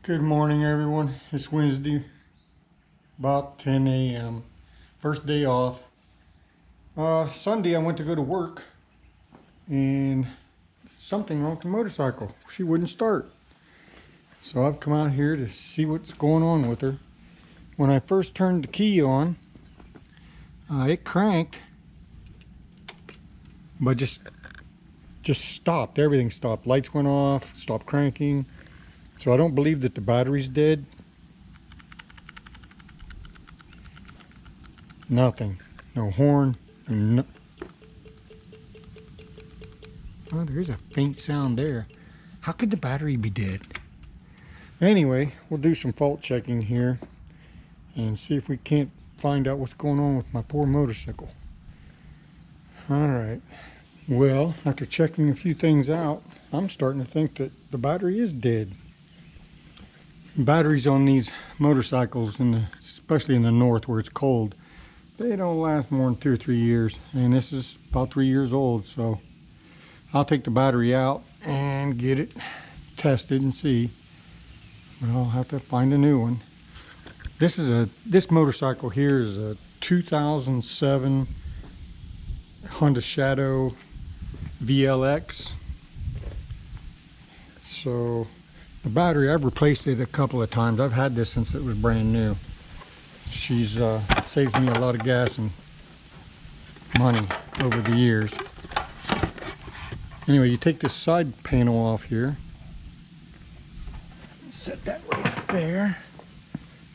Good morning, everyone. It's Wednesday, about 10 a.m. First day off. Sunday I went to go to work and something wrong with the motorcycle. She wouldn't start. So I've come out here to see what's going on with her. When I first turned the key on, it cranked, but just stopped. Everything stopped. Lights went off, stopped cranking. So I don't believe that the battery's dead. Nothing. No horn. No. Oh, there is a faint sound there. How could the battery be dead? Anyway, we'll do some fault checking here and see if we can't find out what's going on with my poor motorcycle. Alright. Well, after checking a few things out, I'm starting to think that the battery is dead. Batteries on these motorcycles, especially in the north where it's cold, they don't last more than 2 or 3 years. And this is about 3 years old, so I'll take the battery out and get it tested and see. But I'll have to find a new one. This motorcycle here is a 2007 Honda Shadow VLX. So the battery, I've replaced it a couple of times. I've had this since it was brand new. She's saves me a lot of gas and money over the years. Anyway, you take this side panel off here. Set that right up there.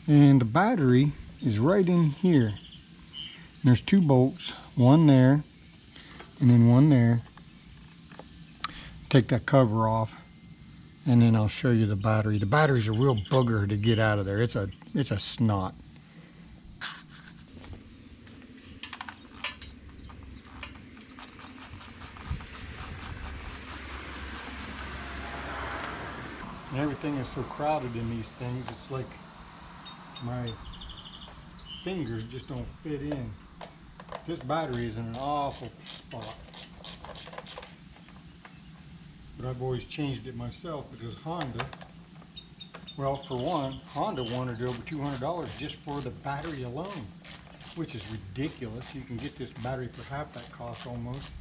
And the battery is right in here. And there's 2 bolts, one there and then one there. Take that cover off and then I'll show you the battery. The battery's a real bugger to get out of there. It's a snot. And everything is so crowded in these things, it's like my fingers just don't fit in. This battery is in an awful spot. But I've always changed it myself because Honda, well, for one, Honda wanted over $200 just for the battery alone, which is ridiculous. You can get this battery for half that cost almost.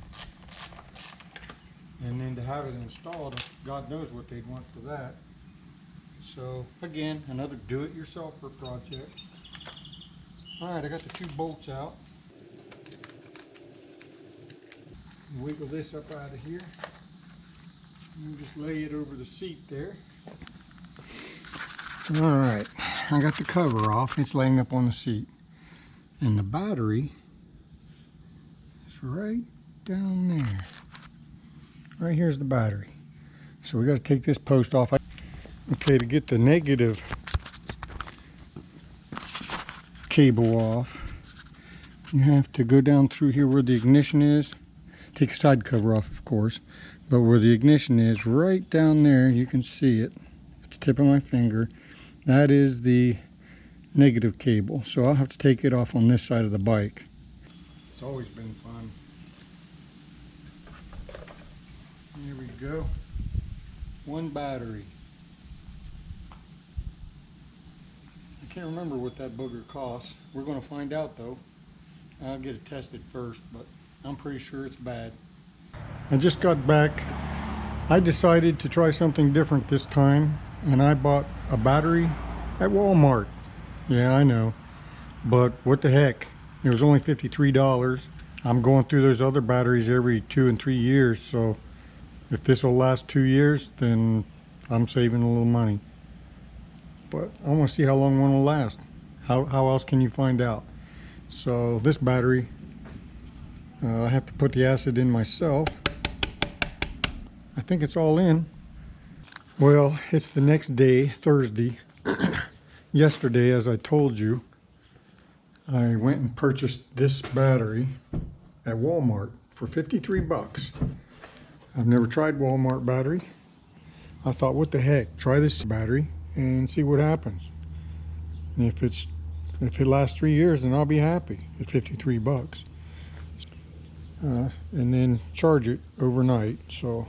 And then to have it installed, God knows what they'd want for that. So again, another do-it-yourselfer project. All right, I got the 2 bolts out. Wiggle this up out of here. And just lay it over the seat there. All right, I got the cover off. It's laying up on the seat. And the battery is right down there. Right here's the battery. So we got to take this post off. Okay, to get the negative cable off, you have to go down through here where the ignition is. Take the side cover off, of course. But where the ignition is, right down there, you can see it. At the tip of my finger. That is the negative cable. So I'll have to take it off on this side of the bike. It's always been fun. Here we go. 1 battery. I can't remember what that booger costs. We're going to find out though. I'll get it tested first, but I'm pretty sure it's bad. I just got back. I decided to try something different this time, and I bought a battery at Walmart. Yeah, I know, but what the heck? It was only $53. I'm going through those other batteries every 2 and 3 years, so if this will last 2 years, then I'm saving a little money. But I want to see how long one will last. How else can you find out? So this battery, I have to put the acid in myself. I think it's all in. Well, it's the next day, Thursday. Yesterday, as I told you, I went and purchased this battery at Walmart for 53 bucks. I've never tried Walmart battery. I thought, what the heck, try this battery and see what happens. And if it lasts 3 years, then I'll be happy at 53 bucks. And then charge it overnight. So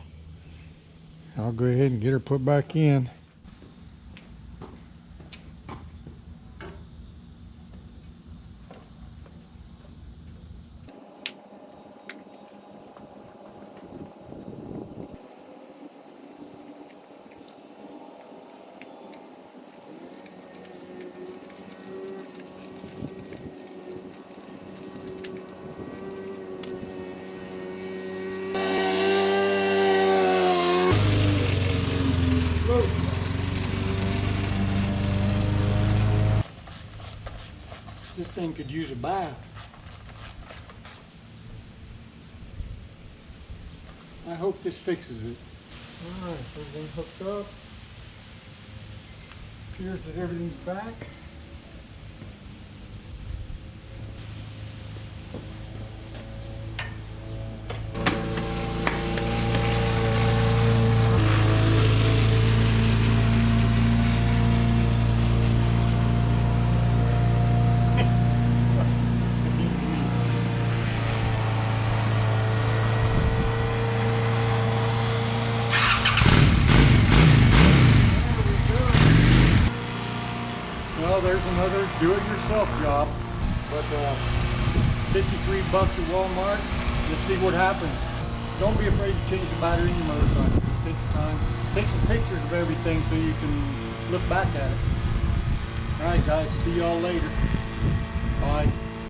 I'll go ahead and get her put back in. thing could use a bath. I hope this fixes it. All right, so everything's hooked up. Appears that everything's back. Well, there's another do-it-yourself job, but $53 at Walmart. Let's see what happens. Don't be afraid to change the battery in your motorcycle. Just take your time. Take some pictures of everything so you can look back at it. All right, guys. See y'all later. Bye.